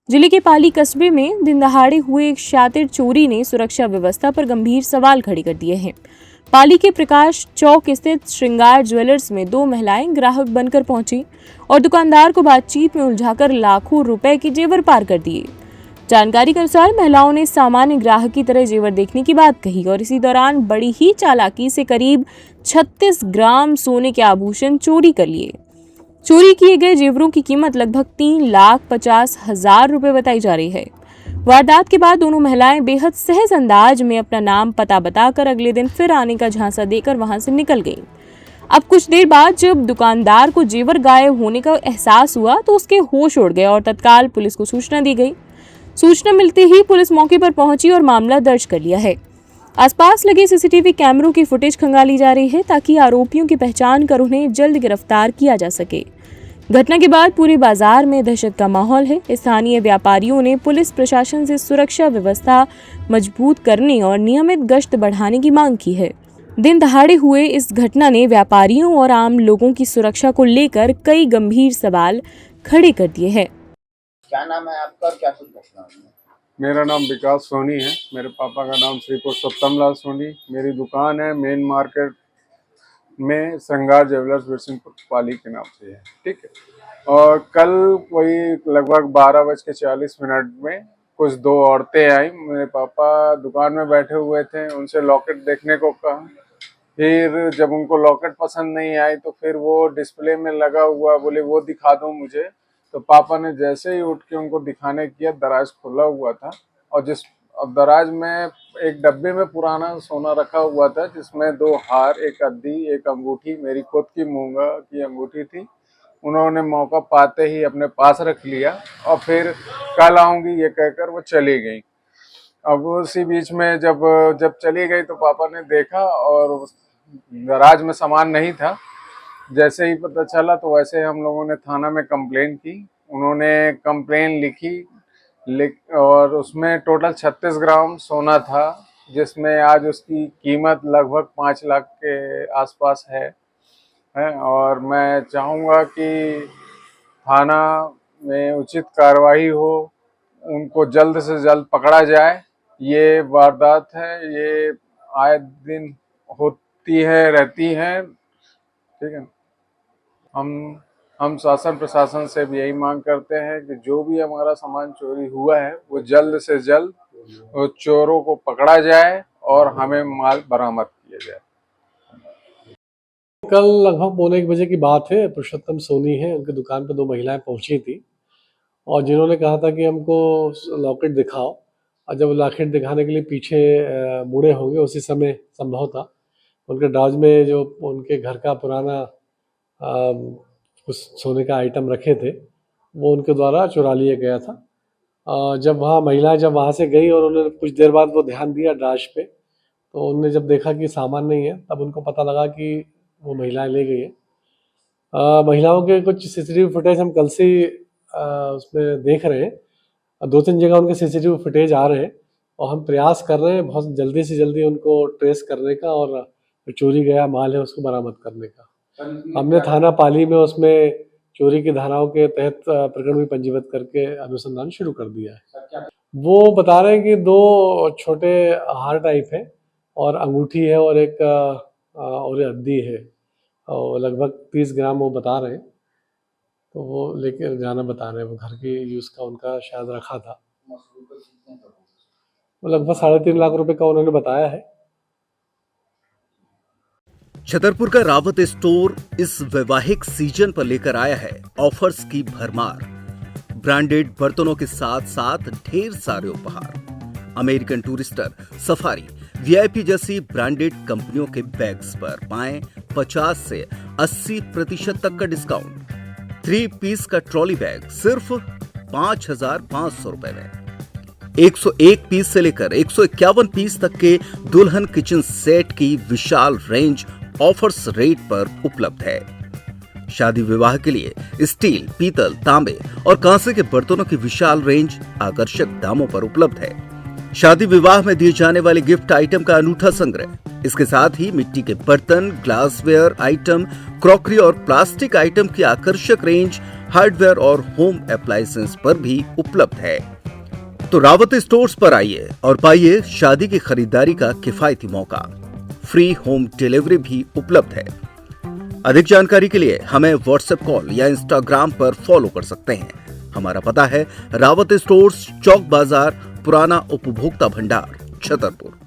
जिले के पाली कस्बे में दिन दहाड़े हुए एक शातिर चोरी ने सुरक्षा व्यवस्था पर गंभीर सवाल खड़े कर दिए हैं। पाली के प्रकाश चौक स्थित श्रृंगार ज्वेलर्स में दो महिलाएं ग्राहक बनकर पहुंची और दुकानदार को बातचीत में उलझाकर लाखों रुपए के जेवर पार कर दिए। जानकारी के अनुसार महिलाओं ने सामान्य ग्राहक की तरह जेवर देखने की बात कही और इसी दौरान बड़ी ही चालाकी से करीब 36 ग्राम सोने के आभूषण चोरी कर लिए। चोरी किए गए जेवरों की कीमत लगभग 3,50,000 रुपए बताई जा रही है। वारदात के बाद दोनों महिलाएं बेहद सहज अंदाज में अपना नाम पता बताकर अगले दिन फिर आने का झांसा देकर वहां से निकल गईं। अब कुछ देर बाद जब दुकानदार को जेवर गायब होने का एहसास हुआ तो उसके होश उड़ गए और तत्काल पुलिस को सूचना दी गई। सूचना मिलते ही पुलिस मौके पर पहुंची और मामला दर्ज कर लिया है। आसपास लगे सीसीटीवी कैमरों की फुटेज खंगाली जा रही है ताकि आरोपियों की पहचान कर उन्हें जल्द गिरफ्तार किया जा सके। घटना के बाद पूरे बाजार में दहशत का माहौल है। स्थानीय व्यापारियों ने पुलिस प्रशासन से सुरक्षा व्यवस्था मजबूत करने और नियमित गश्त बढ़ाने की मांग की है। दिन दहाड़े हुए इस घटना ने व्यापारियों और आम लोगों की सुरक्षा को लेकर कई गंभीर सवाल खड़े कर दिए हैं। क्या नाम है आपका और क्या कुछ घटना हुई है? मेरा नाम विकास सोनी है। मेरे पापा का नाम श्री पुरुषोत्तम लाल सोनी। मेरी दुकान है मेन मार्केट में श्रृंगार ज्वेलर्स बिरसिंहपुर पाली के नाम से है, ठीक है। और कल वही लगभग 12:40 में कुछ दो औरतें आई। मेरे पापा दुकान में बैठे हुए थे, उनसे लॉकेट देखने को कहा। फिर जब उनको लॉकेट पसंद नहीं आई तो फिर वो डिस्प्ले में लगा हुआ बोले वो दिखा दो मुझे। तो पापा ने जैसे ही उठ के उनको दिखाने किया, दराज खुला हुआ था और जिस दराज में एक डब्बे में पुराना सोना रखा हुआ था जिसमें दो हार, एक अद्दी, एक अंगूठी, मेरी खुद की मूंगा की अंगूठी थी। उन्होंने मौका पाते ही अपने पास रख लिया और फिर कल आऊंगी ये कहकर वो चली गई। अब उसी बीच में जब चली गई तो पापा ने देखा और दराज में सामान नहीं था। जैसे ही पता चला तो वैसे हम लोगों ने थाना में कंप्लेन की। उन्होंने कंप्लेन लिखी और उसमें टोटल 36 ग्राम सोना था, जिसमें आज उसकी कीमत लगभग 5 लाख के आसपास है। और मैं चाहूँगा कि थाना में उचित कार्रवाई हो, उनको जल्द से जल्द पकड़ा जाए। ये वारदात है, ये आए दिन होती है, रहती है, ठीक है। हम शासन प्रशासन से भी यही मांग करते हैं कि जो भी हमारा सामान चोरी हुआ है वो जल्द से जल्द वो चोरों को पकड़ा जाए और हमें माल बरामद किया जाए। कल लगभग 12:45 की बात है। पुरुषोत्तम सोनी है, उनकी दुकान पे दो महिलाएं पहुंची थी और जिन्होंने कहा था कि हमको लॉकेट दिखाओ। और जब लॉकेट दिखाने के लिए पीछे मुड़े होंगे उसी समय संभव था उनके डाउज में जो उनके घर का पुराना कुछ सोने का आइटम रखे थे वो उनके द्वारा चुरा लिया गया था। जब वहाँ से गई और उन्होंने कुछ देर बाद वो ध्यान दिया डाश पे, तो उन्होंने जब देखा कि सामान नहीं है तब उनको पता लगा कि वो महिलाएं ले गई हैं। महिलाओं के कुछ सीसीटीवी फुटेज हम कल से उसमें देख रहे हैं। 2-3 जगह उनके सीसीटीवी फुटेज आ रहे हैं और हम प्रयास कर रहे हैं बहुत जल्दी से जल्दी उनको ट्रेस करने का और जो चोरी गया माल है उसको बरामद करने का। हमने थाना पाली में उसमें चोरी की धाराओं के तहत प्रकरण भी पंजीबद्ध करके अनुसंधान शुरू कर दिया है। वो बता रहे हैं कि दो छोटे हार टाइप है और अंगूठी है और एक और अद्दी है और लगभग 30 ग्राम वो बता रहे हैं। तो वो लेके जाना बता रहे हैं, वो घर की यूज़ का उनका शायद रखा था। वो लगभग 3.5 लाख रुपए का उन्होंने बताया है। छतरपुर का रावत स्टोर इस वैवाहिक सीजन पर लेकर आया है ऑफर्स की भरमार। ब्रांडेड बर्तनों के साथ साथ ढेर सारे उपहार। अमेरिकन टूरिस्टर, सफारी, वीआईपी जैसी ब्रांडेड कंपनियों के बैग्स पर पाएं 50 से 80% तक का डिस्काउंट। 3 पीस का ट्रॉली बैग सिर्फ 5,500 रुपए में। 101 पीस से लेकर 151 पीस तक के दुल्हन किचन सेट की विशाल रेंज ऑफर्स रेट पर उपलब्ध है। शादी विवाह के लिए स्टील, पीतल, तांबे और कांसे के बर्तनों की विशाल रेंज आकर्षक दामों पर उपलब्ध है। शादी विवाह में दिए जाने वाले गिफ्ट आइटम का अनूठा संग्रह। इसके साथ ही मिट्टी के बर्तन, ग्लासवेयर आइटम, क्रॉकरी और प्लास्टिक आइटम की आकर्षक रेंज हार्डवेयर और होम अप्लायंसेस पर भी उपलब्ध है। तो रावत स्टोर्स पर आइए और पाइए शादी की खरीदारी का किफायती मौका। फ्री होम डिलीवरी भी उपलब्ध है। अधिक जानकारी के लिए हमें व्हाट्सएप कॉल या इंस्टाग्राम पर फॉलो कर सकते हैं। हमारा पता है रावत स्टोर्स, चौक बाजार, पुराना उपभोक्ता भंडार, छतरपुर।